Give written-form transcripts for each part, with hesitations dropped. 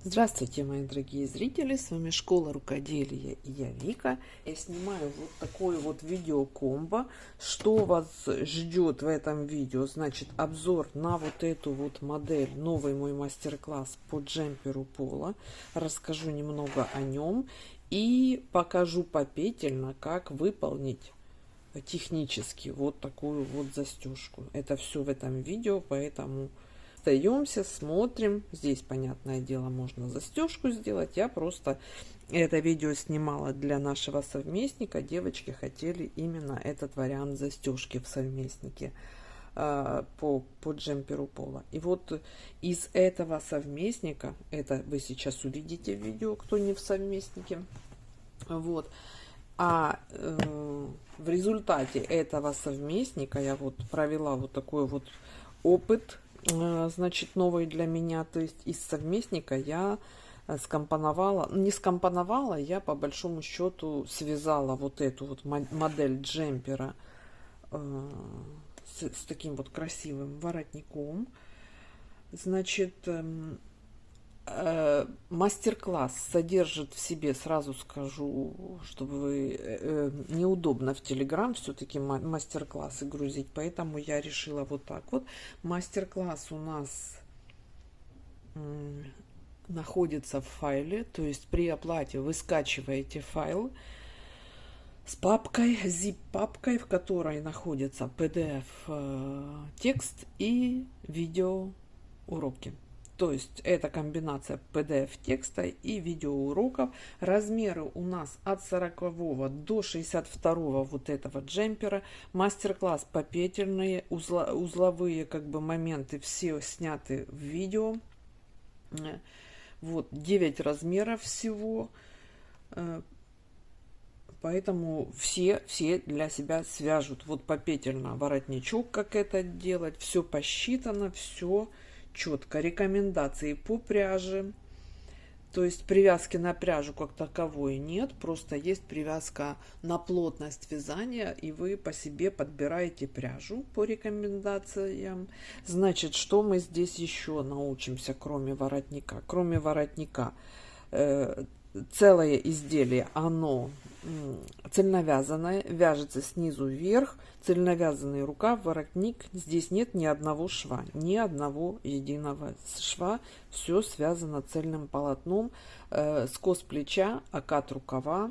Здравствуйте, мои дорогие зрители, с вами Школа Рукоделия и я Вика. Я снимаю вот такое вот видео-комбо. Что вас ждет в этом видео? Значит, обзор на вот эту вот модель, новый мой мастер-класс по джемперу Пола. Расскажу немного о нем и покажу попетельно, как выполнить технически вот такую вот застежку. Это все в этом видео, поэтому остаемся, смотрим. Здесь, понятное дело, можно застежку сделать. Я просто это видео снимала для нашего совместника. Девочки хотели именно этот вариант застежки в совместнике по джемперу Пола. И вот из этого совместника, это вы сейчас увидите в видео, кто не в совместнике, вот. В результате этого совместника я вот провела вот такой вот опыт, значит, новый для меня. То есть из совместника я скомпоновала, не скомпоновала, я по большому счету связала вот эту вот модель джемпера с таким вот красивым воротником. Значит, мастер-класс содержит в себе, сразу скажу, чтобы вы неудобно в Телеграм все-таки мастер-классы грузить, поэтому я решила вот так вот. Мастер-класс у нас находится в файле, то есть при оплате вы скачиваете файл с папкой, zip-папкой, в которой находится PDF текст и видео уроки. То есть это комбинация PDF текста и видеоуроков. Размеры у нас от 40 до 62 вот этого джемпера. Мастер-класс попетельные, узловые как бы моменты все сняты в видео. Вот 9 размеров всего. Поэтому все для себя свяжут. Вот попетельно воротничок, как это делать. Все посчитано, все четко. Рекомендации по пряже, то есть привязки на пряжу как таковой нет, просто есть привязка на плотность вязания, и вы по себе подбираете пряжу по рекомендациям. Значит, что мы здесь еще научимся, кроме воротника? Кроме воротника, целое изделие, оно цельновязанное, вяжется снизу вверх, цельновязанный рукав, воротник. Здесь нет ни одного шва, ни одного единого шва. Все связано цельным полотном, скос плеча, окат рукава.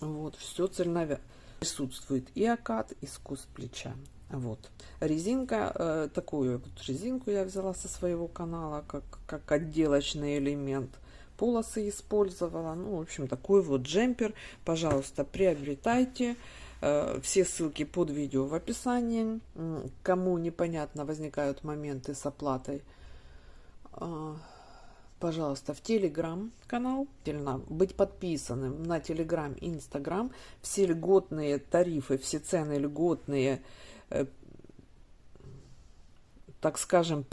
Вот, все цельновязано. Присутствует и окат, и скос плеча. Вот. Резинка, такую вот резинку я взяла со своего канала, как отделочный элемент. Полосы использовала. Ну, в общем, такой вот джемпер. Пожалуйста, приобретайте. Все ссылки под видео в описании. Кому непонятно, возникают моменты с оплатой, пожалуйста, в Телеграм канал. Быть подписанным на Телеграм и Инстаграм. Все льготные тарифы, все цены льготные, так скажем,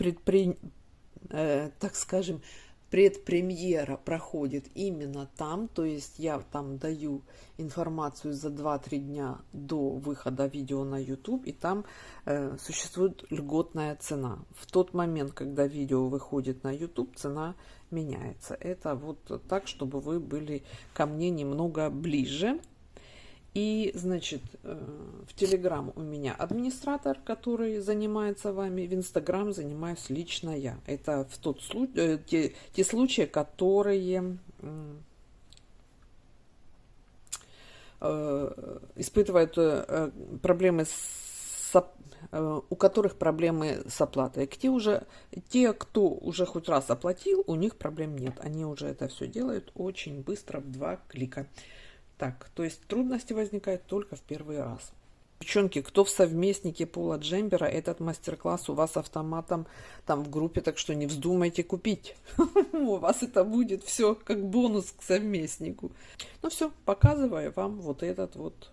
предпремьера проходит именно там, то есть я там даю информацию за 2-3 дня до выхода видео на YouTube, и там существует льготная цена. В тот момент, когда видео выходит на YouTube, цена меняется. Это вот так, чтобы вы были ко мне немного ближе. И, значит, в Телеграм у меня администратор, который занимается вами, в Инстаграм занимаюсь лично я. Это в тот случай, те случаи, которые испытывают проблемы у которых проблемы с оплатой. Те, кто уже хоть раз оплатил, у них проблем нет. Они уже это все делают очень быстро, в 2 клика. Так, то есть трудности возникают только в первый раз. Девчонки, кто в совместнике Пола джемпера, этот мастер-класс у вас автоматом там в группе, так что не вздумайте купить. У вас это будет все как бонус к совместнику. Ну все, показываю вам вот этот вот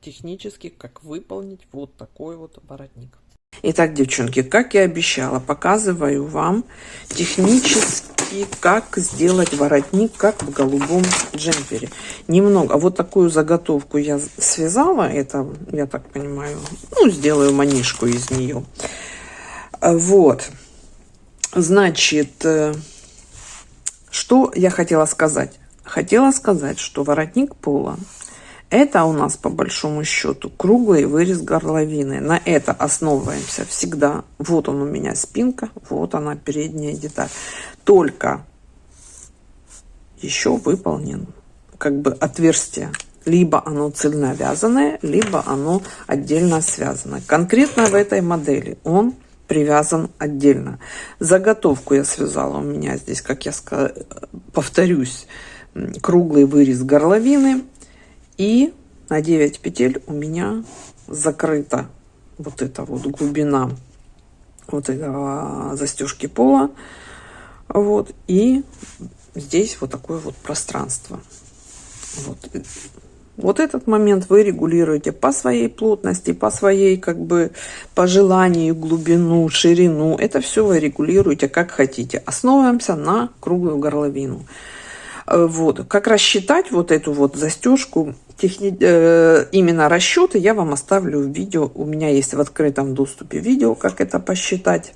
технически, как выполнить вот такой вот воротник. Итак, девчонки, как я обещала, показываю вам технически, как сделать воротник, как в голубом джемпере. Немного, вот такую заготовку я связала, это, я так понимаю, ну, сделаю манишку из нее. Вот, значит, Что я хотела сказать? Хотела сказать, что воротник пола — это у нас по большому счету круглый вырез горловины. На это основываемся всегда. Вот он у меня спинка, вот она передняя деталь. Только еще выполнен как бы отверстие. Либо оно цельновязанное, либо оно отдельно связано. Конкретно в этой модели он привязан отдельно. Заготовку я связала. У меня здесь, как я сказала, повторюсь, круглый вырез горловины. И на 9 петель у меня закрыта вот эта вот глубина вот этого застежки пола. Вот. И здесь вот такое вот пространство. Вот этот момент вы регулируете по своей плотности, по своей как бы по желанию, глубину, ширину. Это все вы регулируете как хотите. Основываемся на круглую горловину. Вот. Как рассчитать вот эту вот застежку, именно расчеты я вам оставлю в видео. У меня есть в открытом доступе видео, как это посчитать.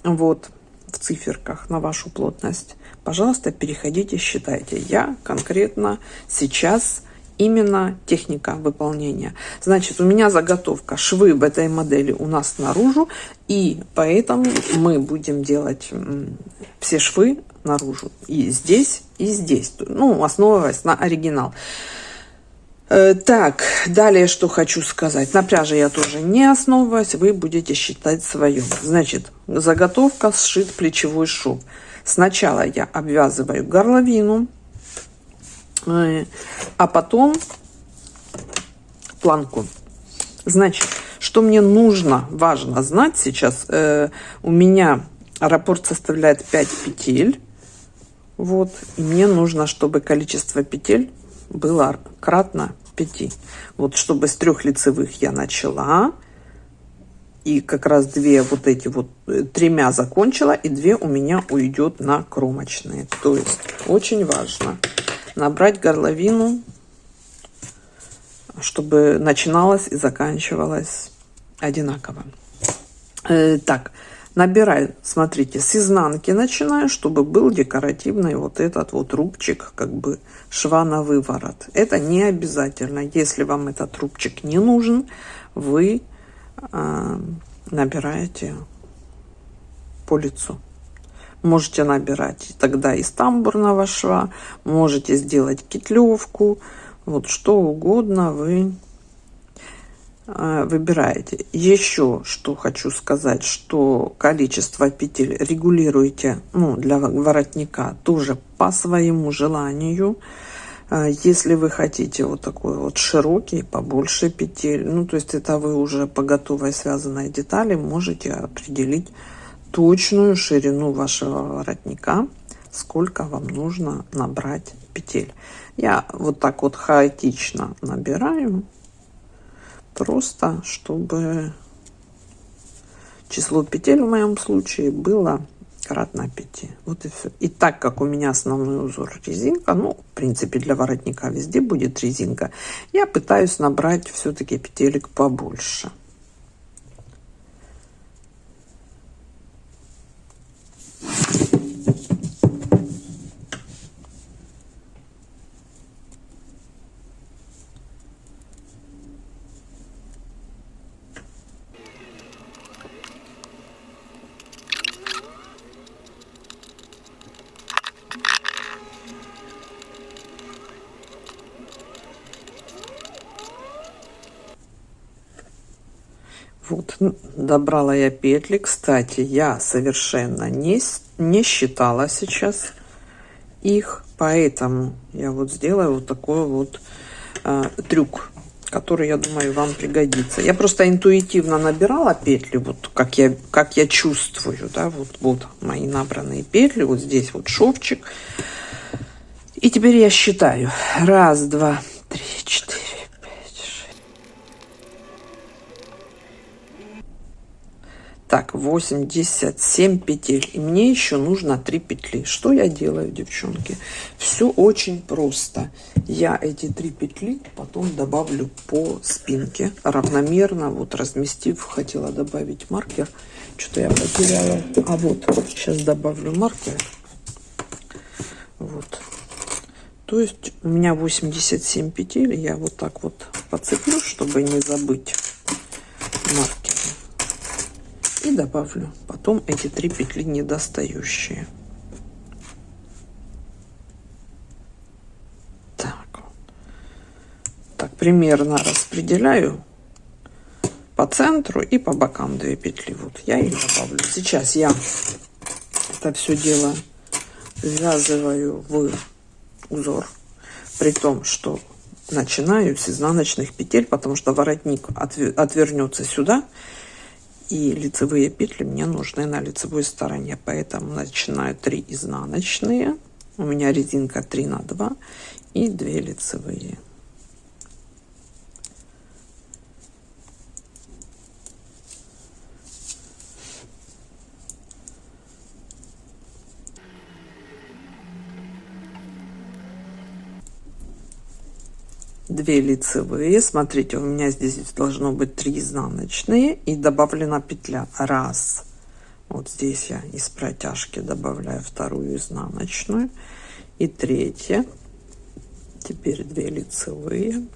Вот. В циферках на вашу плотность. Пожалуйста, переходите, считайте. Я конкретно сейчас именно техника выполнения. Значит, у меня заготовка. Швы в этой модели у нас наружу. И поэтому мы будем делать все швы наружу. И здесь, и здесь. Ну, основываясь на оригинал. Так, далее что хочу сказать. На пряже я тоже не основываюсь. Вы будете считать свое. Значит, заготовка сшит плечевой шов. Сначала я обвязываю горловину, а потом планку. Значит, что мне нужно, важно знать сейчас. У меня раппорт составляет 5 петель. Вот. И мне нужно, чтобы количество петель было кратно 5. Вот, чтобы с 3 лицевых я начала. И как раз 2 вот эти вот 3 закончила. И 2 у меня уйдет на кромочные. То есть, очень важно набрать горловину, чтобы начиналась и заканчивалась одинаково. Так, набираю, смотрите, с изнанки начинаю, чтобы был декоративный вот этот вот рубчик, как бы шва на выворот. Это не обязательно. Если вам этот рубчик не нужен, вы набираете по лицу. Можете набирать тогда из тамбурного шва, можете сделать кетлевку, вот что угодно вы выбираете. Еще что хочу сказать, что количество петель регулируйте, ну, для воротника тоже по своему желанию. Если вы хотите вот такой вот широкий, побольше петель, ну, то есть это вы уже по готовой связанной детали можете определить точную ширину вашего воротника, сколько вам нужно набрать петель. Я вот так вот хаотично набираю, просто чтобы число петель в моем случае было кратно 5. Вот и все. И так как у меня основной узор резинка, ну, в принципе, для воротника везде будет резинка, я пытаюсь набрать все-таки петелек побольше. Вот, добрала я петли. Кстати, я совершенно не считала сейчас их, поэтому я вот сделаю вот такой вот трюк, который, я думаю, вам пригодится. Я просто интуитивно набирала петли, вот как я чувствую, да, вот мои набранные петли, вот здесь вот шовчик. И теперь я считаю. 1, 2, 3, 4. Так, 87 петель. И мне еще нужно 3 петли. Что я делаю, девчонки? Все очень просто. Я эти 3 петли потом добавлю по спинке. Равномерно, вот разместив. Хотела добавить маркер. Что-то я потеряла. А вот, сейчас добавлю маркер. Вот. То есть у меня 87 петель. Я вот так вот подцеплю, чтобы не забыть маркер. И добавлю потом эти 3 петли недостающие. Так, так примерно распределяю по центру и по бокам 2 петли. Вот я их добавлю. Сейчас я это все дело ввязываю в узор, при том, что начинаю с изнаночных петель, потому что воротник отвернется сюда, и лицевые петли мне нужны на лицевой стороне, поэтому начинаю 3 изнаночные, у меня резинка 3 на 2 и 2 лицевые. Две лицевые. Смотрите, у меня здесь должно быть 3 изнаночные и добавлена петля. Раз. Вот здесь я из протяжки добавляю 2-ю изнаночную и 3-я. Теперь 2 лицевые.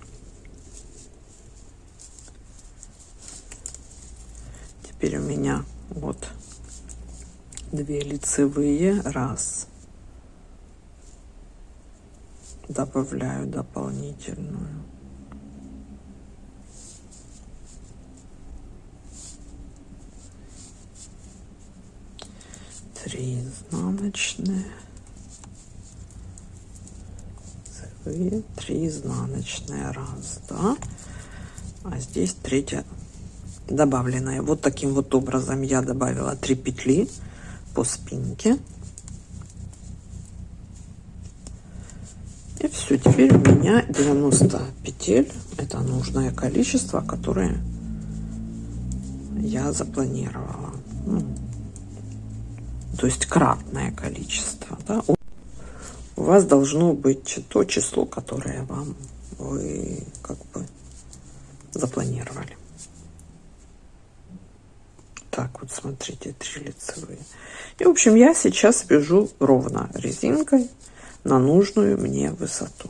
Теперь у меня вот 2 лицевые. Раз. Добавляю дополнительную. Три изнаночные. 3 изнаночные. Раз, да. А здесь 3-я добавленная. Вот таким вот образом я добавила 3 петли по спинке. И все, теперь у меня 90 петель. Это нужное количество, которое я запланировала. Ну, то есть кратное количество. Да? У вас должно быть то число, которое вы как бы запланировали. Так, вот смотрите, 3 лицевые. И, в общем, я сейчас вяжу ровно резинкой на нужную мне высоту.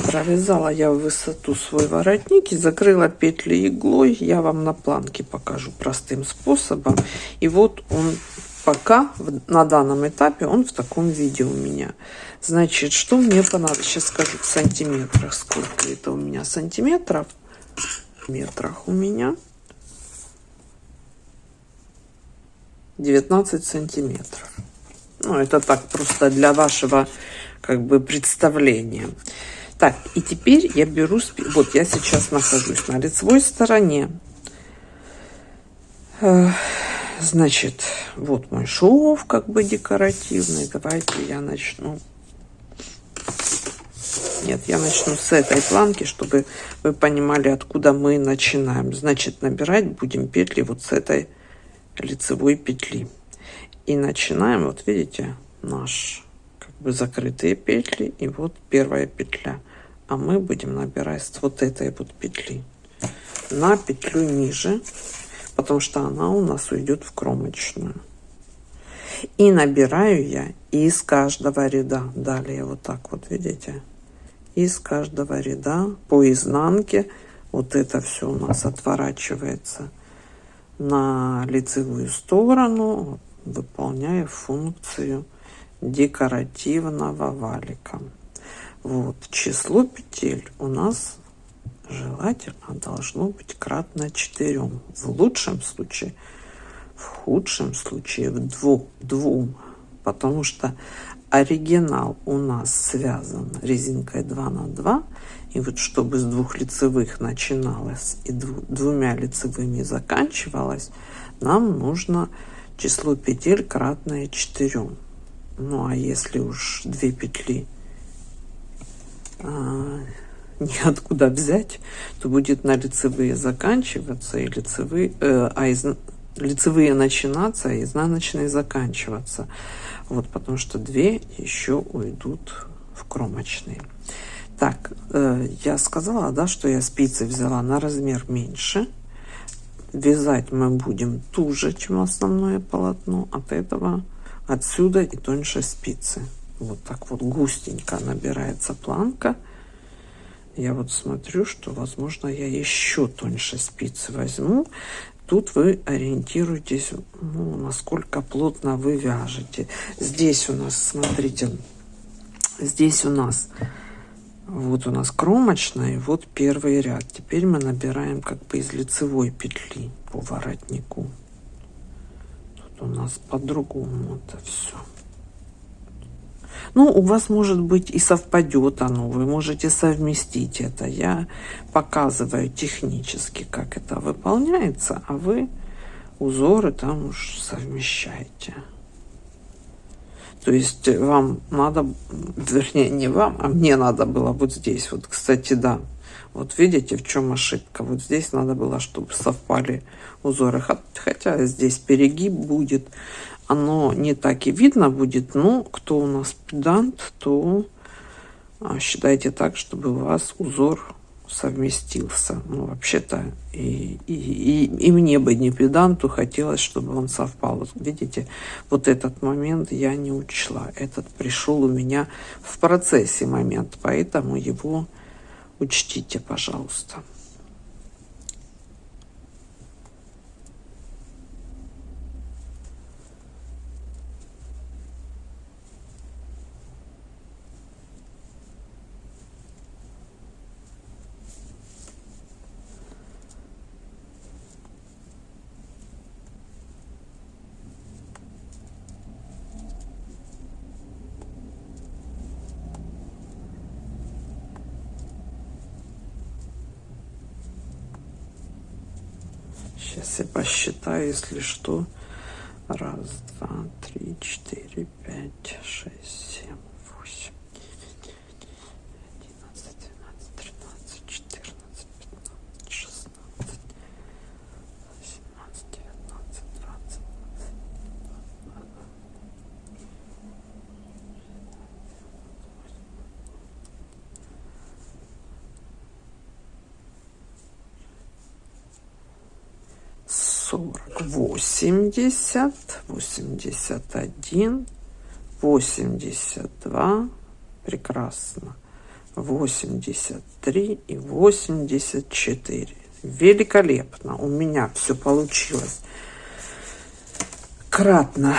Провязала я в высоту свой воротник и закрыла петли иглой. Я вам на планке покажу простым способом. И вот он пока на данном этапе он в таком виде у меня. Значит, что мне понадобится? Сейчас скажу в сантиметрах, сколько это у меня сантиметров. В метрах у меня 19 сантиметров. Ну, это так просто для вашего как бы представления. Так, и теперь я беру, вот я сейчас нахожусь на лицевой стороне. Значит, вот мой шов как бы декоративный. Давайте я начну. Нет, я начну с этой планки, чтобы вы понимали, откуда мы начинаем. Значит, набирать будем петли вот с этой лицевой петли. И начинаем, вот видите, наш как бы закрытые петли. И вот первая петля. А мы будем набирать с вот этой вот петли на петлю ниже, потому что она у нас уйдет в кромочную. И набираю я из каждого ряда. Далее вот так вот, видите, из каждого ряда по изнанке. Вот это все у нас отворачивается на лицевую сторону, выполняя функцию декоративного валика. Вот число петель у нас желательно должно быть кратно 4. В лучшем случае, в худшем случае в 2, потому что оригинал у нас связан резинкой 2 на 2. И вот чтобы с 2 лицевых начиналось и 2 лицевыми заканчивалось, нам нужно число петель кратное 4. Ну а если уж 2 петли неоткуда взять, то будет на лицевые заканчиваться и лицевые, лицевые начинаться, а изнаночные заканчиваться. Вот, потому что 2 еще уйдут в кромочные. Так, я сказала, да, что я спицы взяла на размер меньше. Вязать мы будем туже, чем основное полотно. От этого отсюда и тоньше спицы. Вот так вот густенько набирается планка. Я вот смотрю, что, возможно, я еще тоньше спицы возьму. Тут вы ориентируетесь, ну, насколько плотно вы вяжете. Здесь у нас, смотрите, здесь у нас, вот у нас кромочная, и вот первый ряд. Теперь мы набираем как бы из лицевой петли по воротнику. Тут у нас по-другому это все. Ну, у вас, может быть, и совпадет оно, вы можете совместить это. Я показываю технически, как это выполняется, а вы узоры там уж совмещаете. То есть вам надо, вернее, не вам, а мне надо было вот здесь. Вот, кстати, да, вот видите, в чем ошибка. Вот здесь надо было, чтобы совпали узоры. Хотя здесь перегиб будет. Оно не так и видно будет, но кто у нас педант, то считайте так, чтобы у вас узор совместился. Ну, вообще-то и мне бы, не педанту, хотелось, чтобы он совпал. Вот видите, вот этот момент я не учла. Этот пришел у меня в процессе момент, поэтому его учтите, пожалуйста. Сейчас я посчитаю, если что. Раз, два, три, четыре, пять, шесть, семь, восемь, девять, 11, 12, 13, 14, 15, 16, 17, 19, 20. 40, 80, 81, 82, прекрасно, 83 и 84. Великолепно. У меня все получилось кратно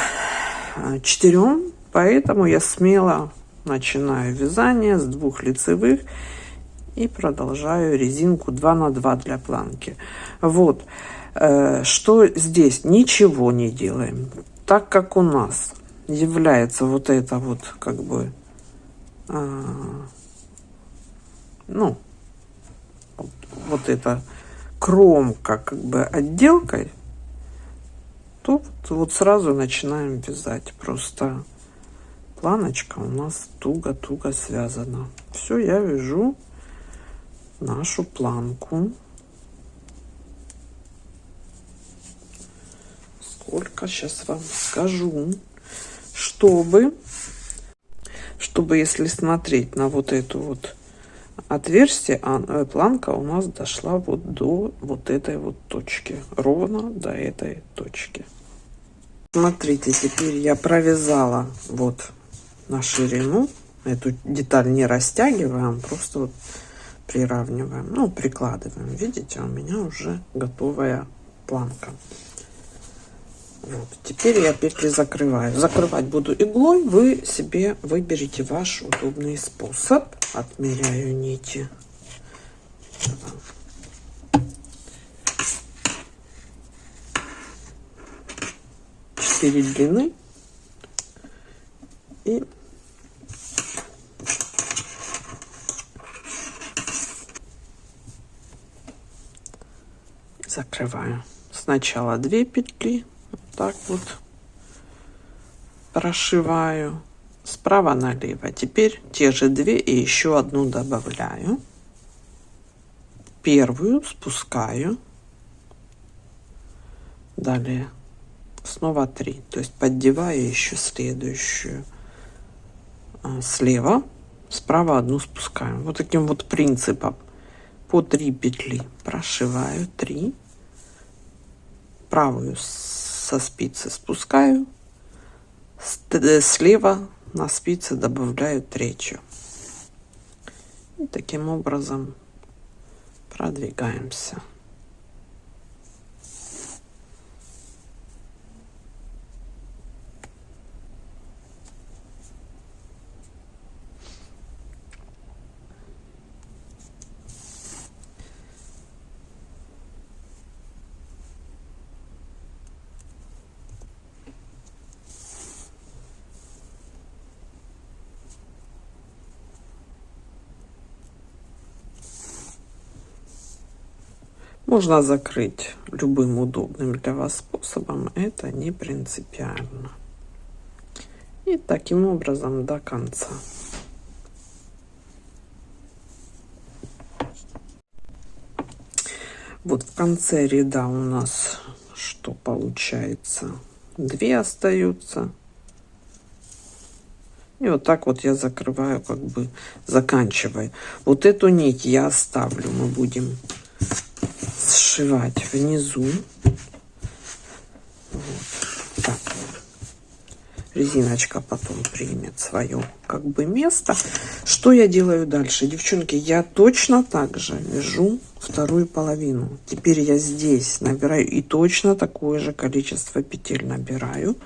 4, поэтому я смело начинаю вязание с 2 лицевых и продолжаю резинку 2 на 2 для планки. Вот. Что здесь? Ничего не делаем. Так как у нас является вот это вот как бы ну вот это кромка как бы отделкой, то вот сразу начинаем вязать. Просто планочка у нас туго-туго связана. Все, я вяжу нашу планку. Сколько сейчас вам скажу, чтобы если смотреть на вот эту вот отверстие, планка у нас дошла вот до вот этой вот точки, ровно до этой точки. Смотрите, теперь я провязала вот на ширину. Эту деталь не растягиваем, просто вот приравниваем, ну, прикладываем. Видите, у меня уже готовая планка. Вот. Теперь я петли закрываю. Закрывать буду иглой. Вы себе выберите ваш удобный способ. Отмеряю нити. 4 длины. И закрываю. Сначала 2 петли. Так вот прошиваю справа налево. Теперь те же 2 и еще одну добавляю. Первую спускаю. Далее снова 3. То есть поддеваю еще следующую. Слева, справа одну спускаем. Вот таким вот принципом. По 3 петли прошиваю. 3. Правую со спицы спускаю, слева на спице добавляю третью. И таким образом продвигаемся. Можно закрыть любым удобным для вас способом, это не принципиально. И таким образом до конца. Вот в конце ряда у нас что получается? 2 остаются. И вот так вот я закрываю, как бы заканчиваю. Вот эту нить я оставлю, мы будем сшивать внизу. Вот так. Резиночка потом примет свое как бы место. Что я делаю дальше, девчонки? Я точно так же вяжу вторую половину. Теперь я здесь набираю и точно такое же количество петель набираю.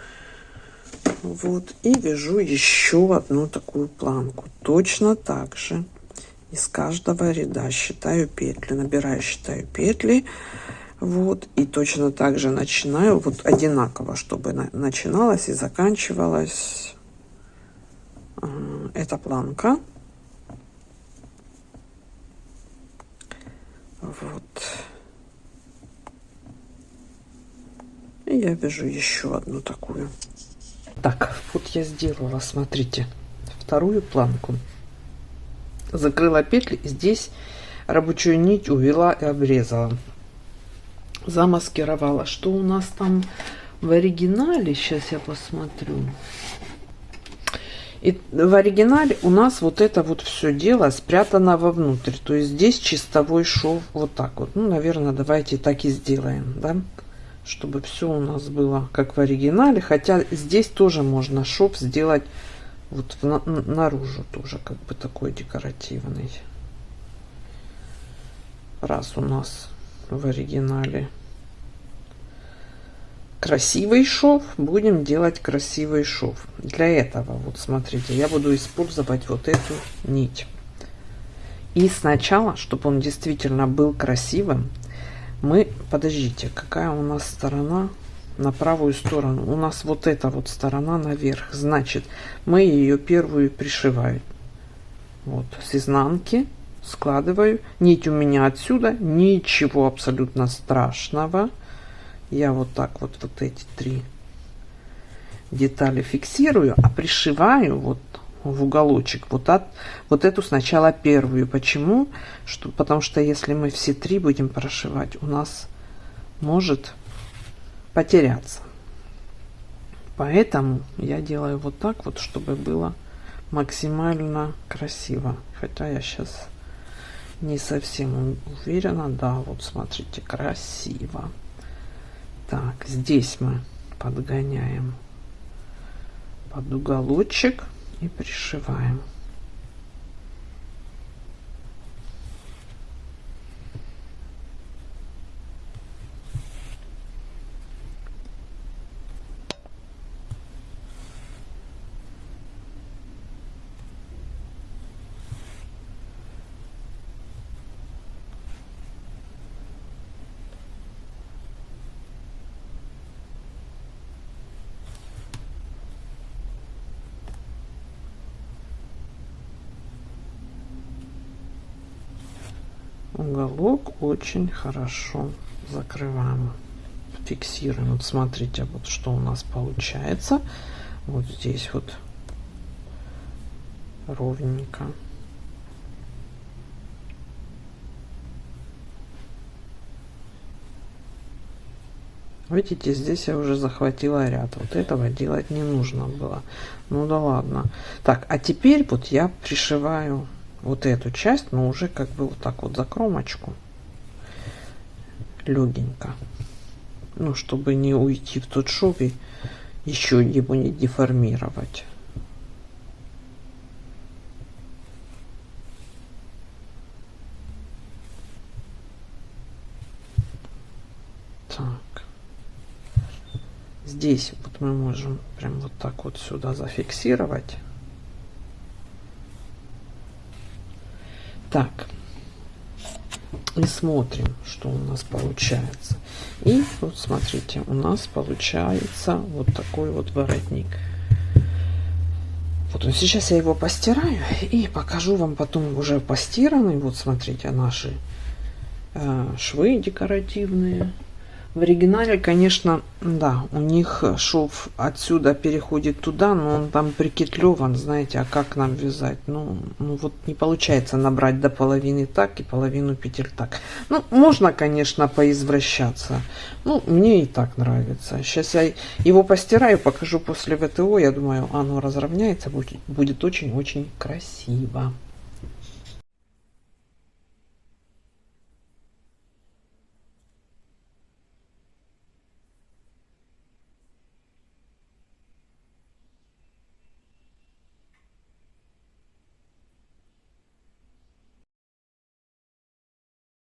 Вот, и вяжу еще одну такую планку. Точно так же из каждого ряда считаю петли, набираю, считаю петли. Вот, и точно так же начинаю, вот одинаково, чтобы начиналась и заканчивалась эта планка. Вот. И я вяжу еще одну такую. Так, вот я сделала, смотрите, вторую планку. Закрыла петли, и здесь рабочую нить увела и обрезала. Замаскировала. Что у нас там в оригинале? Сейчас я посмотрю. И в оригинале у нас вот это вот все дело спрятано вовнутрь. То есть здесь чистовой шов вот так вот. Ну, наверное, давайте так и сделаем, да? Чтобы все у нас было как в оригинале. Хотя здесь тоже можно шов сделать вот наружу тоже, как бы такой декоративный. Раз у нас в оригинале красивый шов, будем делать красивый шов. Для этого, вот смотрите, я буду использовать вот эту нить. И сначала, чтобы он действительно был красивым, мы, подождите, какая у нас сторона? На правую сторону у нас вот эта вот сторона наверх, значит мы ее первую пришиваем вот с изнанки, складываю. Нить у меня отсюда, ничего абсолютно страшного. Я вот так вот эти 3 детали фиксирую, а пришиваю вот в уголочек вот эту сначала первую. Почему? Потому что если мы все 3 будем прошивать, у нас может потеряться. Поэтому я делаю вот так вот, чтобы было максимально красиво. Хотя я сейчас не совсем уверена. Да, вот смотрите, красиво. Так, здесь мы подгоняем под уголочек и пришиваем. Уголок очень хорошо закрываем, фиксируем. Вот смотрите, вот что у нас получается. Вот здесь вот ровненько. Видите, здесь я уже захватила ряд. Вот этого делать не нужно было. Ну да ладно. Так, а теперь вот я пришиваю вот эту часть, но уже как бы вот так вот за кромочку. Легенько. Ну, чтобы не уйти в тот шов и еще его не деформировать. Здесь вот мы можем прям вот так вот сюда зафиксировать. Так. И смотрим, что у нас получается. И вот смотрите, у нас получается вот такой вот воротник. Вот сейчас я его постираю и покажу вам потом уже постиранный. Вот смотрите, наши швы декоративные. В оригинале, конечно, да, у них шов отсюда переходит туда, но он там прикитлеван, знаете, а как нам вязать? Ну вот не получается набрать до половины так и половину петель так. Ну, можно, конечно, поизвращаться. Ну, мне и так нравится. Сейчас я его постираю, покажу после ВТО. Я думаю, оно разровняется, будет очень-очень красиво.